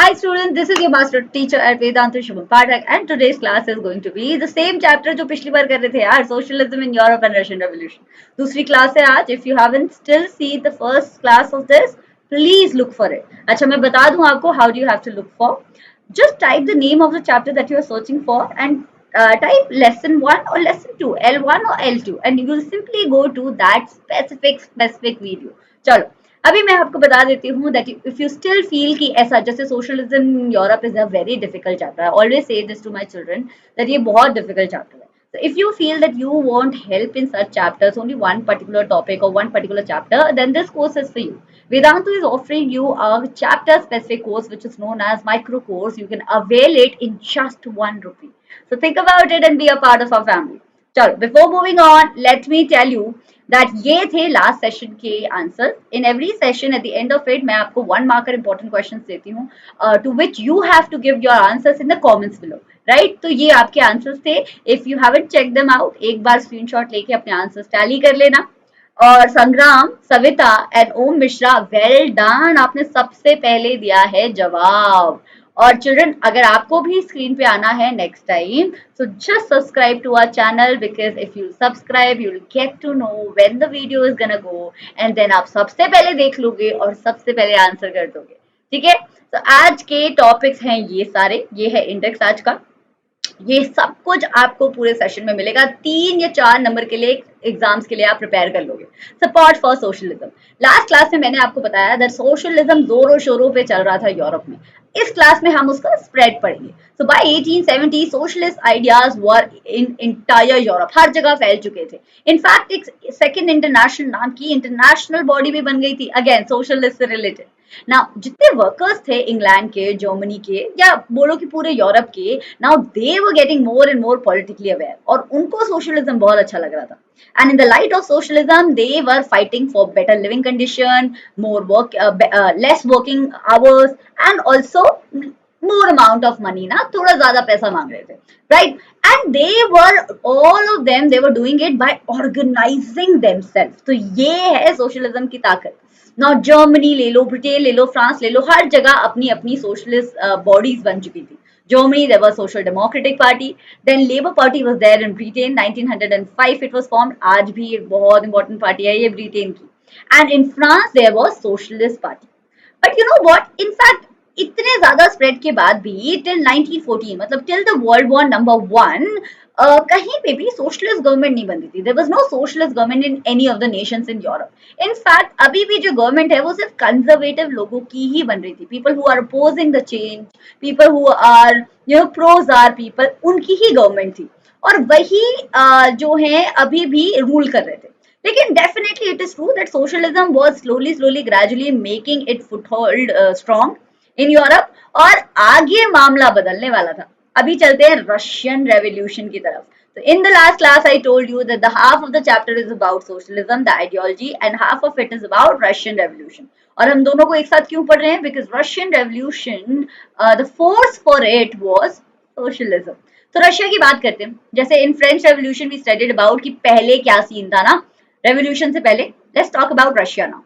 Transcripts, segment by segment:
Hi students, this is your master teacher at Vedanta Shubham Pathak and today's class is going to be the same chapter जो पिछली बार कर रहे थे यार, Socialism in Europe and Russian Revolution. दूसरी class है आज. If you haven't still seen the first class of this, please look for it. अच्छा मैं बता दूं आपको how do you have to look for. Just type the name of the chapter that you are searching for and type lesson 1 or lesson 2, L1 or L2 and you will simply go to that specific video. चलो अभी मैं आपको बता देती हूँ that if you still feel कि ऐसा जैसे socialism in Europe is a very difficult chapter. I always say this to my children that ये बहुत difficult chapter है. So if you feel that you want help in such chapters, only one particular topic or one particular chapter, then this course is for you. Vedantu is offering you a chapter specific course which is known as micro course. You can avail it in just ₹1. So think about it and be a part of our family. चलो before moving on let me tell you that ये थे last session के answer. In every session at the end of it मैं आपको 1 marker important questions देती हूँ to which you have to give your answers in the comments below. Right, तो ये आपके आंसर्स थे. If you haven't check them out एक बार स्क्रीनशॉट लेके अपने आंसर्स टैली कर लेना. और Sangram, Savita and Om Mishra, well done, आपने सबसे पहले दिया है जवाब. और चिल्ड्रन अगर आपको भी स्क्रीन पे आना है next time so just subscribe to our channel because if you subscribe you will get to know when the video is gonna go and then आप सबसे पहले देख लोगे और सबसे पहले आंसर कर दोगे. ठीक है, तो आज के टॉपिक्स हैं ये सारे. ये है इंडेक्स आज का. ये सब कुछ आपको पूरे सेशन में मिलेगा. 3 या 4 नंबर के लिए एग्जाम्स के लिए आप प्रिपेयर कर लोगे. Support for socialism. Last class में मैंने आपको बताया दैट सोशलिज्म जोरों शोरों पे चल रहा था यूरोप में. इस क्लास में हम उसका स्प्रेड पढ़ेंगे. So by 1870 socialist ideas were in entire Europe. हर जगह फैल चुके थे. इनफैक्ट एक सेकेंड इंटरनेशनल नाम की इंटरनेशनल बॉडी भी बन गई थी अगेन सोशलिस्ट से रिलेटेड. नाउ जितने वर्कर्स थे इंग्लैंड के, जर्मनी के या बोलो कि पूरे यूरोप के, now they were getting more and more politically aware और उनको सोशलिज्म बहुत अच्छा लग रहा था. And in the light of socialism, they were fighting for better living condition, more work, less working hours, and also more amount of money. ना थोड़ा ज्यादा पैसा मांग रहे थे, right? And they were all of them. They were doing it by organizing themselves. तो ये है socialism की ताकत. Now जर्मनी ले लो, ब्रिटेन ले लो, फ्रांस ले लो, हर जगह अपनी अपनी सोशलिस्ट बॉडीज बन चुकी थी. Germany, there was Social Democratic Party. Then Labour Party was there in Britain. 1905 it was formed. आज भी एक बहुत important party है ये ब्रिटेन की. And in France there was Socialist Party. But you know what? In fact, इतने ज्यादा spread के बाद भी till 1914 मतलब till the World War number 1 कहीं पे भी सोशलिस्ट गवर्नमेंट नहीं बनती थी. There was no socialist government in any of the nations in Europe. In fact अभी भी जो गवर्नमेंट है वो सिर्फ कंजर्वेटिव लोगों की ही बन रही थी. People who are opposing the change, people who are pro tsar people, उनकी ही गवर्नमेंट थी और वही जो है अभी भी रूल कर रहे थे. लेकिन definitely it is true that socialism was slowly gradually making it foothold strong in Europe और आगे मामला बदलने वाला था. अभी चलते हैं रशियन रेवोल्यूशन की तरफ. So in the last class I told you that the half of the chapter is about socialism, the ideology, and half of it is about Russian revolution. और हम दोनों को एक साथ क्यों पढ़ रहे हैं? Because Russian revolution, the force for it was socialism. तो रशिया की बात करते हैं. जैसे in French revolution we studied about कि पहले क्या सीन था ना रेवोल्यूशन से पहले. Let's talk about Russia now.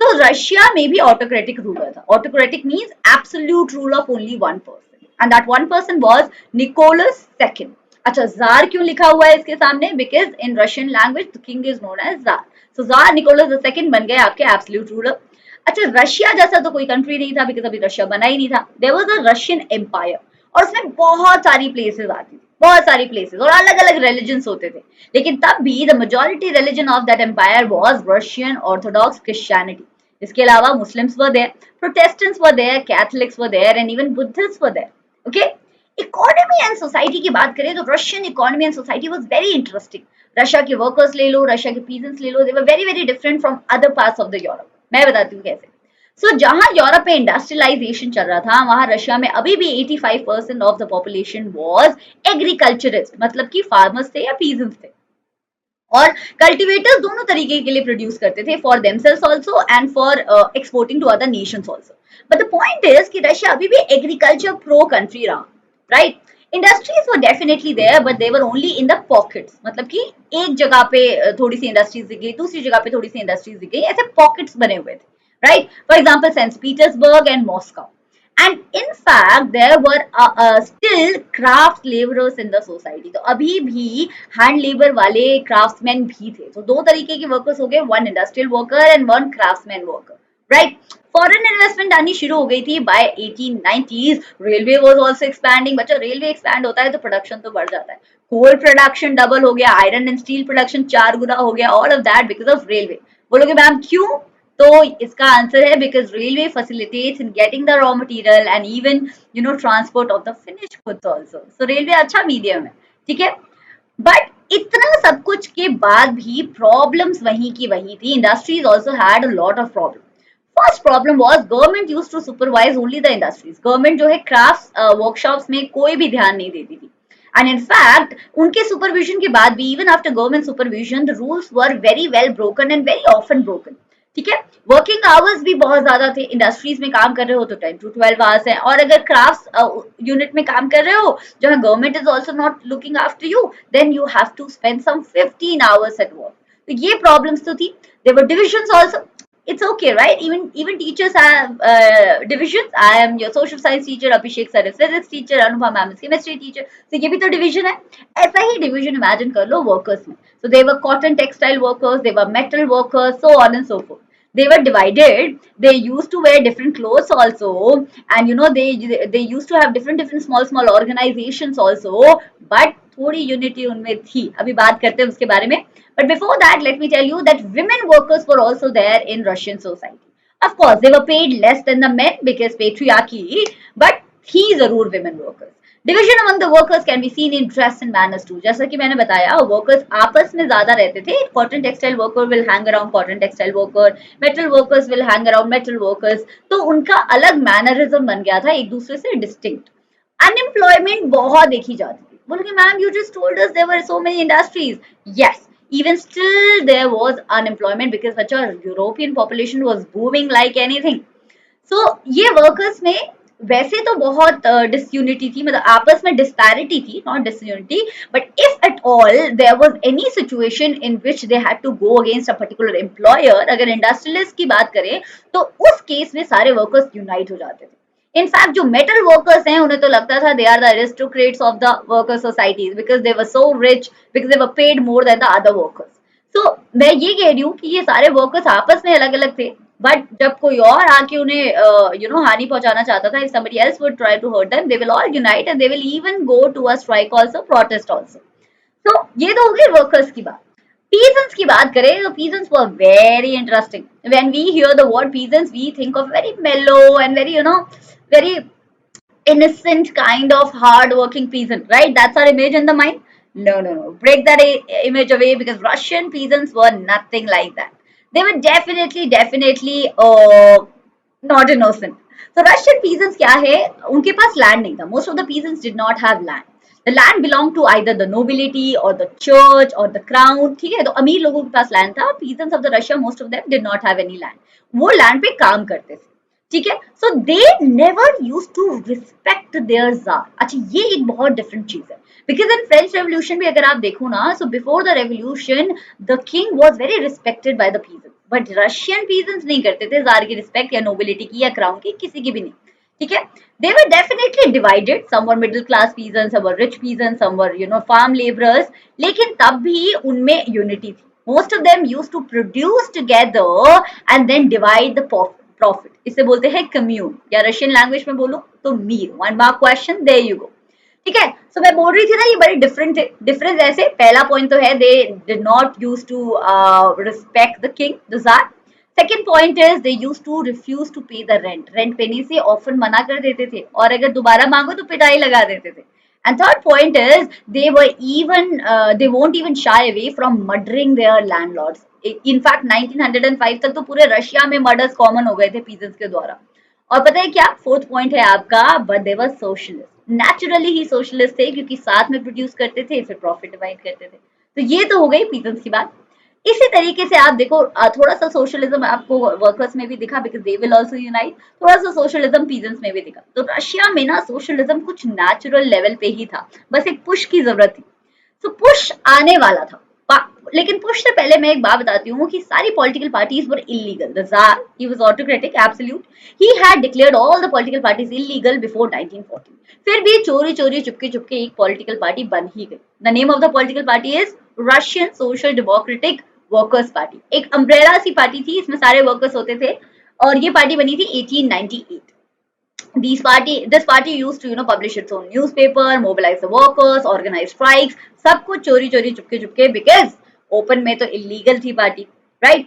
तो रशिया में भी ऑटोक्रेटिक रूलर था. Autocratic means absolute rule of only one person and that one person was Nicholas II. अच्छा जार क्यों लिखा हुआ है इसके सामने? Because in Russian language the king is known as Tsar. So Tsar Nicholas II बन गए आपके एब्सोल्यूट रूलर. अच्छा रशिया जैसा तो कोई कंट्री नहीं था because अभी रशिया बना ही नहीं था. There was a Russian empire और उसमें बहुत सारी प्लेसेस आती थी, बहुत सारी प्लेसेस और अलग अलग रिलीजन्स होते थे. लेकिन तब भी the majority religion of that empire was Russian Orthodox Christianity. इसके अलावा Muslims were there, Protestants were there, Catholics were there and even Buddhist were there. Okay, economy and society की बात करें तो Russian economy and society was very interesting. Russia के workers ले लो, Russia के पीजेंट्स ले लो, they were very very different from other parts of the Europe. मैं बताती हूँ कैसे. सो जहां यूरोप में इंडस्ट्रियलाइजेशन चल रहा था वहां रशिया में अभी भी 85% of the population was agriculturist, मतलब कि फार्मर्स थे या पीजेंट्स थे. और कल्टिवेटर्स दोनों तरीके के लिए प्रोड्यूस करते थे for themselves also and for exporting to other nations also. But the point is कि रशिया अभी भी एग्रीकल्चर प्रो कंट्री रहा, right? Industries were definitely there but they were only in the pockets. मतलब कि एक जगह पे थोड़ी सी इंडस्ट्रीज दिख गई, दूसरी जगह पे थोड़ी सी इंडस्ट्रीज दिख गई, ऐसे पॉकेट्स बने हुए थे, right? For example Saint Petersburg and Moscow. And in fact there were still craft labourers in the society. तो अभी भी हैंड लेबर वाले क्राफ्ट्समैन भी थे. तो दो तरीके के वर्कर्स हो गए, one industrial worker and one craftsman worker, right. Foreign investment आनी शुरू हो गई थी by 1890s. Railway was also expanding. बच्चों रेलवे एक्सपैंड होता है तो प्रोडक्शन तो बढ़ जाता है. कोल प्रोडक्शन डबल हो गया, आयरन एंड स्टील प्रोडक्शन 4 गुना हो गया, all of that because of railway. बोलोगे मैम क्यों? तो इसका आंसर है because railway facilitates in getting the raw material and even transport of the finished goods also. So railway अच्छा मीडियम है, ठीक है. बट इतना सब कुछ के बाद भी प्रॉब्लम्स वहीं की वहीं थी. Industries also had a lot of problem. First problem was government used to supervise only the industries. Government जो है क्राफ्ट वर्कशॉप्स में कोई भी ध्यान नहीं देती थी. एंड इन फैक्ट उनके सुपरविजन के बाद भी, even after government supervision, the rules were very well broken and very often broken, ठीक है. वर्किंग आवर्स भी बहुत ज्यादा थे. इंडस्ट्रीज में काम कर रहे हो तो 10 to 12 आवर्स है, और अगर क्राफ्ट यूनिट में काम कर रहे हो जहां government is also not looking after you, then you have to spend some 15 hours at work. तो ये प्रॉब्लम्स तो थी. There were divisions also. It's okay, right? Even teachers have divisions. I am your social science teacher, Abhishek sir is physics teacher, Anubha ma'am is chemistry teacher. So ये भी तो division है. ऐसा ही division imagine कर लो workers में. So they were cotton textile workers, they were metal workers, so on and so forth. They were divided. They used to wear different clothes also, and they used to have different small organizations also. But थोड़ी unity उनमें थी. अभी बात करते हैं उसके बारे में. But before that, let me tell you that women workers were also there in Russian society. Of course, they were paid less than the men because patriarchy, but थी जरूर women workers. Division among the workers can be seen in dress and manners too. जैसा कि मैंने बताया, workers आपस में ज्यादा रहते थे. Cotton textile worker will hang around cotton textile worker, metal workers will hang around metal workers. तो उनका अलग मैनरिज्म बन गया था, एक दूसरे से डिस्टिंक्ट. अनएम्प्लॉयमेंट बहुत देखी जाती थी. बोलोगे ma'am you just told us there were so many industries. Yes, even still there was unemployment because such a European population was booming like anything. So ये workers में वैसे तो बहुत डिसयूनिटी थी, मतलब आपस में डिस्पैरिटी थी, not disunity. But if at all there was any situation in which they had to go against a particular employer, अगर इंडस्ट्रियलिस्ट की बात करें तो उस केस में सारे वर्कर्स यूनाइट हो जाते थे. इनफैक्ट जो मेटल वर्कर्स हैं उन्हें तो लगता था they are the aristocrats of the worker societies because they were so rich, because they were paid more than the other workers. So मैं ये कह रही हूँ कि ये सारे वर्कर्स आपस में अलग अलग थे. बट जब कोई और आके उन्हें हानि पहुंचाना चाहता था, if somebody else would try to hurt them, they will all unite and they will even go to a strike also, protest also. So ये तो हो गई वर्कर्स की बात. Peasants की बात करें तो peasants were very interesting. When we hear the word peasants, we think of very mellow and very innocent kind of hard-working peasant, right? That's our image in the mind. No, no, no. Break that image away because Russian peasants were nothing like that. They were definitely not innocent. So Russian peasants क्या है? उनके पास land नहीं था. Most of the peasants did not have land. The land belonged to either the nobility or the church or the crown. ठीक है, तो अमीर लोगों के पास land था. Peasants of the Russia, most of them did not have any land. वो land पे काम करते थे. ठीक है. So they never use to respect their tsar. अच्छा, ये एक बहुत डिफरेंट चीज है बिकॉज इन फ्रेंच रेवोल्यूशन भी अगर आप देखो ना, so before the revolution the king was very respected by the people, but Russian peasants नहीं करते थे जार की रिस्पेक्ट या नोबिलिटी की या क्राउन की, किसी की भी नहीं. ठीक है. They were definitely divided. Some were middle class peasants, some were rich peasants, some were farm laborers. लेकिन तब भी उनमें unity थी. Most of them used to produce together and then divide the profit. इसे बोलते हैं कम्यून, या Russian language में बोलो तो मीर. One mark question, there you go. ठीक है. सो मैं बोल रही थी ना ये बड़ी डिफरेंट थे. डिफरेंस ऐसे, पहला पॉइंट तो है they did not use to respect the king, the tsar. Second point is they use to refuse to pay the rent. Rent पेने से ऑफन मना कर देते थे और अगर दोबारा मांगो तो पिटाई लगा देते थे. And third point is they won't even shy away from murdering their landlords. In fact 1905 तक तो पूरे रशिया में मर्डर्स कॉमन हो गए थे पीजेंट्स के द्वारा. और पता है क्या फोर्थ पॉइंट है आपका, but they were socialist. Naturally he socialist थे क्योंकि साथ में प्रोड्यूस करते थे, फिर प्रॉफिट डिवाइड करते थे. तो ये तो हो गई पीजेंट्स की बात. इसी तरीके से आप देखो थोड़ा सा सोशलिज्म आपको वर्कर्स में भी दिखा because they will also unite. थोड़ा सा सोशलिज्म पीजेंट्स में भी दिखा. तो रशिया में ना सोशलिज्म कुछ नेचुरल लेवल पे ही था, बस एक पुश की जरूरत थी. तो पुश आने वाला था. लेकिन पुश से पहले मैं एक बात बताती हूँ कि सारी political parties were illegal. The Tsar, he was autocratic, absolute. He had declared all the political parties illegal before 1914. फिर भी चोरी चोरी चुपके चुपके एक पॉलिटिकल पार्टी बन ही गई. The name of the political party is Russian social democratic workers party. एक umbrella सी party थी, इसमें सारे वर्कर्स होते थे और ये पार्टी बनी थी 1898. This party used to publish its own newspaper, mobilize the workers, organize strikes. सब कुछ चोरी चोरी चुपके चुपके, बिकॉज ओपन में तो इलीगल थी पार्टी, राइट.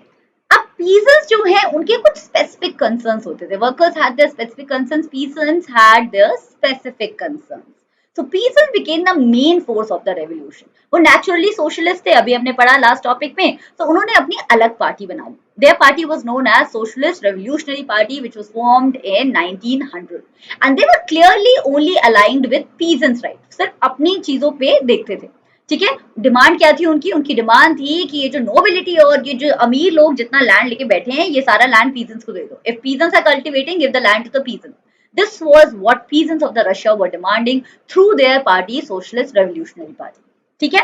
अब पीजेंट्स जो है उनके कुछ स्पेसिफिक कंसर्न्स होते थे. Workers had there specific concerns, peasants had there specific concerns. So peasants became the main force of the revolution. वो naturally socialist थे, अभी हमने पढ़ा लास्ट टॉपिक में. तो उन्होंने अपनी अलग पार्टी बना ली. Their party was known as Socialist Revolutionary Party, which was formed in 1900, and they were clearly only aligned with peasants' rights. सिर्फ अपनी चीजों पे देखते थे. ठीक है. डिमांड क्या थी उनकी? उनकी डिमांड थी कि ये जो नोबिलिटी और ये जो अमीर लोग जितना लैंड लेके बैठे हैं, ये सारा लैंड पीजेंट्स को दे दो. If peasants are cultivating, give the land to the peasants. This was what peasants of the Russia were demanding through their party, Socialist Revolutionary Party. ठीक है.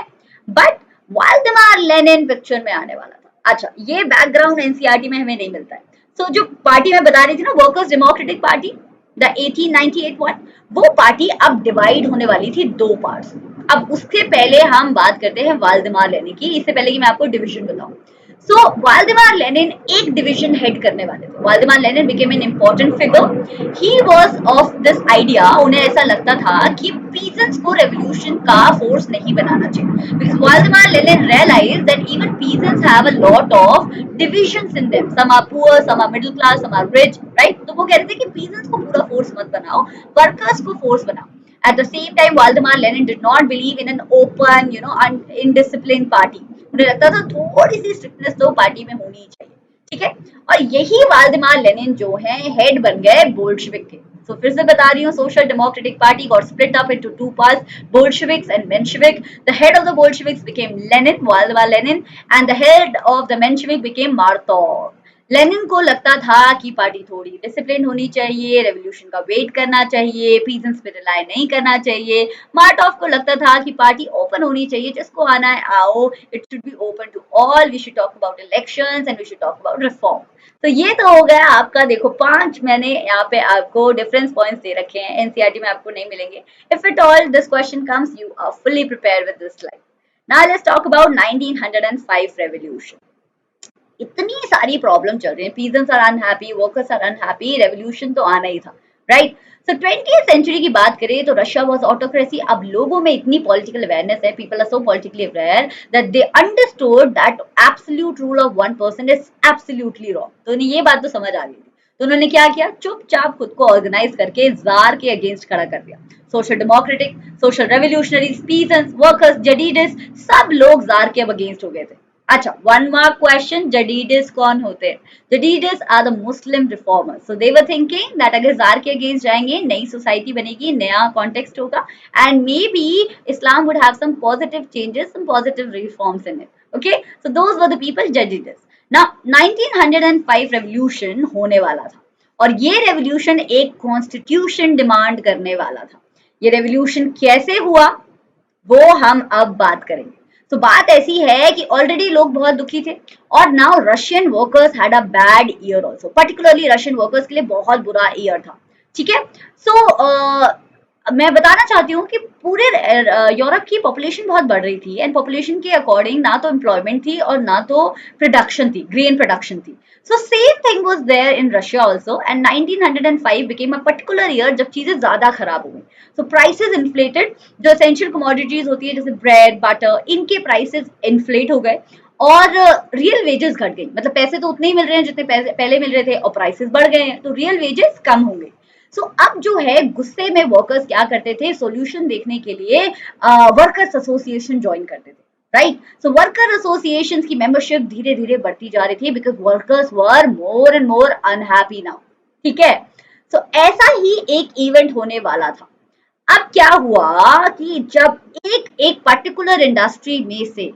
But वाल्डेमार लेनिन पिक्चर में आने वाला था. अच्छा, ये बैकग्राउंड एनसीईआरटी में हमें नहीं मिलता है. So जो पार्टी में बता रही थी ना, workers democratic party, the 1898 one, वो पार्टी अब डिवाइड होने वाली थी दो पार्ट्स. अब उसके पहले हम बात करते हैं वाल्डेमार लेनिन की. इससे पहले कि मैं आपको डिविजन बताऊं. So Valdemar Lenin एक डिवीजन हेड करने वाले थे. Valdemar Lenin became an important figure. He was of this idea. उन्हें ऐसा लगता था कि peasants को revolution का force नहीं बनाना चाहिए. Because Valdemar Lenin realized that even peasants have a lot of divisions in them. Some are poor, some are middle class, some are rich, right? तो वो कह रहे थे कि peasants को पूरा force मत बनाओ, workers को force बनाओ. At the same time, Valdemar Lenin did not believe in an open, indisciplined party. उन्हें लगता था थोड़ी सी स्ट्रिक्टनेस तो पार्टी में होनी चाहिए. ठीक है. और यही वाल्डेमार लेनिन जो है हेड बन गए बोल्शेविक के. So फिर से बता रही हूँ, social democratic party got split up into two parts, Bolsheviks and Menshevik. The head of the Bolsheviks became Lenin, Valdemar Lenin, and the head of the Menshevik became Martov. Lenin को लगता था कि party थोड़ी discipline होनी चाहिए, revolution का wait करना चाहिए, पीजेंट्स पे रिलाई नहीं करना चाहिए. मार्टोव को लगता था कि पार्टी ओपन होनी चाहिए, जिसको आना है आओ, it should be open to all, we should talk about elections and we should talk about reform. तो ये तो हो गया आपका. देखो 5 मैंने यहाँ पे आपको डिफरेंस पॉइंट्स दे रखे हैं, एनसीईआरटी में आपको नहीं मिलेंगे. If it all this question comes, you are fully prepared with this slide. Now let's talk about 1905 revolution. इतनी सारी प्रॉब्लम चल रही है, peasants are unhappy, workers are unhappy, revolution तो आना ही था, राइट. सो 20th सेंचुरी की बात करें तो रशिया वाज ऑटोक्रेसी. अब लोगों में इतनी पॉलिटिकल अवेयरनेस है, people are so politically aware that they understood that absolute rule of one person is absolutely wrong. तो उन्हें ये बात तो समझ आ गई थी. तो उन्होंने क्या किया? चुपचाप खुद को ऑर्गेनाइज करके जार के अगेंस्ट खड़ा कर दिया. Social democratic, social revolutionaries, peasants, workers, Jadidis, सब लोग जार के अब अगेंस्ट हो गए थे. अच्छा, 1 मार्क क्वेश्चन, जडीडिस कौन होते हैं? Jadidis are the Muslim reformers. So they were thinking that अगर जार के अगेंस्ट जाएंगे, नई सोसाइटी बनेगी, नया कॉन्टेक्स्ट होगा, and maybe Islam would have some positive changes, some positive reforms in it. Okay, so those were the people Jadidis. Now 1905 revolution होने वाला था और ये रेवोल्यूशन एक कॉन्स्टिट्यूशन डिमांड करने वाला था. ये रेवोल्यूशन कैसे हुआ वो हम अब बात करेंगे. तो बात ऐसी है कि ऑलरेडी लोग बहुत दुखी थे और now Russian workers had a bad year also. Particularly Russian workers के लिए बहुत बुरा ईयर था. ठीक है. सो मैं बताना चाहती हूँ कि पूरे यूरोप की पॉपुलेशन बहुत बढ़ रही थी एंड पॉपुलेशन के अकॉर्डिंग ना तो एम्प्लॉयमेंट थी और ना तो प्रोडक्शन थी, ग्रेन प्रोडक्शन थी. So same thing was there in Russia also, and 1905 became a particular year जब चीजें ज्यादा खराब हो गई. So prices inflated. जो essential commodities होती है जैसे bread, butter, इनके prices inflate हो गए और रियल वेजेस घट गई. मतलब पैसे तो उतने ही मिल रहे हैं जितने पहले मिल रहे थे और प्राइसेस बढ़ गए हैं, तो रियल वेजेस कम होंगे. सो अब जो है गुस्से में वर्कर्स क्या करते थे, सोल्यूशन देखने के लिए वर्कर्स एसोसिएशन ज्वाइन करते थे, राइट. सो वर्कर एसोसिएशंस की मेंबरशिप धीरे धीरे बढ़ती जा रही थी because workers were more and more unhappy now. ठीक है. सो ऐसा ही एक इवेंट होने वाला था. अब क्या हुआ कि जब एक एक पर्टिकुलर इंडस्ट्री में से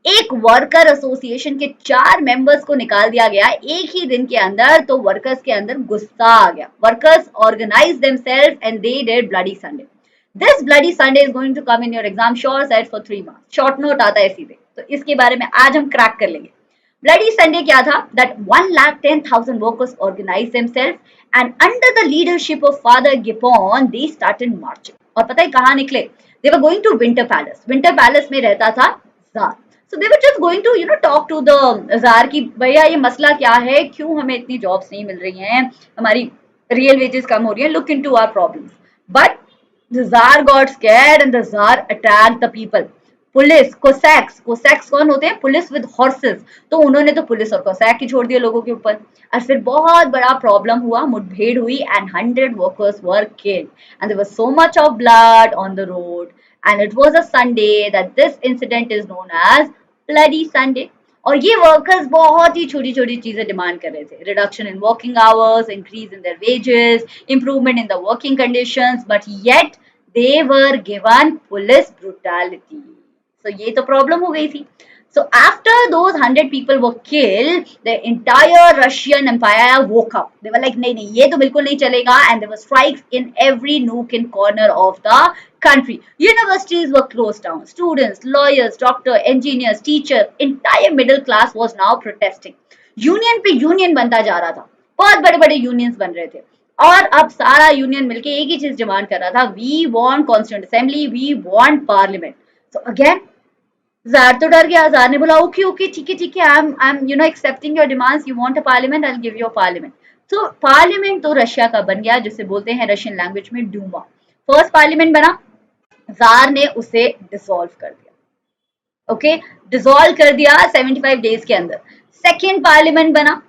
एक वर्कर एसोसिएशन के 4 मेंबर्स को निकाल दिया गया एक ही दिन के अंदर, तो वर्कर्स के अंदर गुस्सा आ गया. Workers organise themselves and they did bloody Sunday. This bloody Sunday is going to come in your exam, sure set for 3 marks. Short note आता है सीधे. तो इसके बारे में आज हम क्रैक कर लेंगे। ब्लडी संडे क्या था? That 1,10,000 workers organise themselves and under the leadership of Father Gapon they started marching. और पता है कहाँ निकले? They were going to Winter Palace. Winter Palace में रहता था tsar. So they were just going to talk to the tsar कि भैया ये मसला क्या है, क्यों हमें इतनी जॉब्स नहीं मिल रही हैं, हमारी रियल वेजेस कम हो रही हैं, look into our problems. But the Tsar got scared and the Tsar attacked the people. Police, Cossacks, Cossacks कौन होते हैं? Police with horses. तो उन्होंने तो पुलिस और कोसैक ही छोड़ दिया लोगों के ऊपर और फिर बहुत बड़ा प्रॉब्लम हुआ, मुठभेड़ हुई and 100 workers were killed and there was so much of blood on the road and it was a Sunday that this incident is known as bloody Sunday. और ये वर्कर्स बहुत ही छोटी छोटी चीजें डिमांड कर रहे थे, reduction in working hours, increase in their wages, improvement in the working conditions, but yet they were given police brutality. So ये तो प्रॉब्लम हो गई थी। So after those 100 people were killed, the entire Russian Empire woke up. They were like, नहीं नहीं ये तो बिल्कुल नहीं चलेगा, and there were strikes in every nook and corner of the country. Universities were closed down. Students, lawyers, doctors, engineers, teachers, entire middle class was now protesting. Union पे union बनता जा रहा था, बहुत बड़े बड़े यूनियंस बन रहे थे और अब सारा यूनियन मिलके एक ही चीज डिमांड कर रहा था, we want constituent assembly, we want parliament. So again tsar तो डर गया, जार ने बोला ओके ओके ठीक है, I am accepting your demands, you want a parliament, I will give you a parliament. तो पार्लियामेंट तो रशिया का बन गया, जिसे बोलते हैं रशियन लैंग्वेज में डूमा। फर्स्ट पार्लियामेंट बना, जार ने उसे डिसॉल्व कर दिया। ओके, डिसॉल्व कर दिया 75 डेज के अंदर। सेकेंड पार्लियामेंट बना,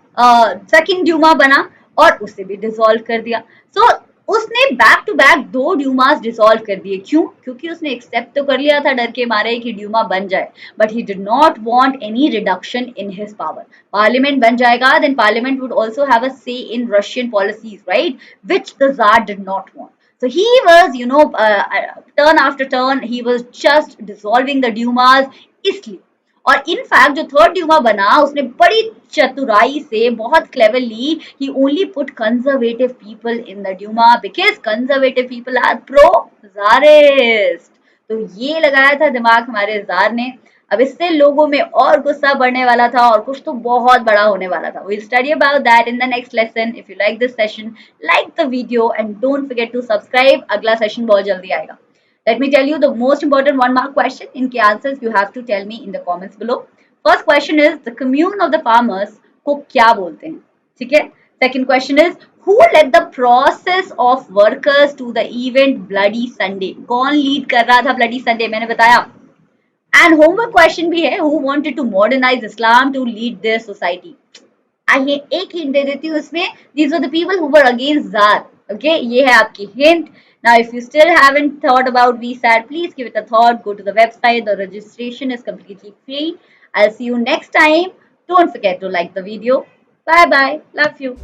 सेकेंड ड्यूमा बना और उसे भी डिसॉल्व कर दिया। सो उसने back to back 2 Dumas dissolve कर दिए। क्यों? क्योंकि उसने एक्सेप्ट तो कर लिया था डर के मारे कि ड्यूमा बन जाए, but he did not want any reduction in his power. Parliament बन जाएगा, then parliament would also have a say in Russian policies, right, which the tsar did not want. So he was, turn after turn, he was just dissolving the Dumas इसलिए। और in fact जो third Dumas बना उसने बड़ी चतुराई से, बहुत cleverly, he only put conservative people in the Duma because conservative people are pro tsarist. तो ये लगाया था दिमाग हमारे जार ने। अब इससे लोगों में और गुस्सा बढ़ने वाला था और कुछ तो बहुत बड़ा होने वाला था। We'll study about that in the next lesson. If you like this session, like the video and don't forget to subscribe. अगला सेशन बहुत जल्दी आएगा। Let me tell you the most important 1 mark question. इनके answers you have to tell me in the comments below. First question is the commune of the farmers को क्या बोलते हैं? ठीक है। Second question is who led the process of workers to the event Bloody Sunday? कौन lead कर रहा था Bloody Sunday? मैंने बताया। एंड होमवर्क क्वेश्चन भी है, who wanted to modernise Islam to lead their society? आइए एक हिंट दे देती हूँ इसमें, these were the people who were against tsar. Okay, ये है आपकी hint. Now, if you still haven't thought about VSAT, please give it a thought. Go to the website. The registration is completely free. I'll see you next time. Don't forget to like the video. Bye bye. Love you.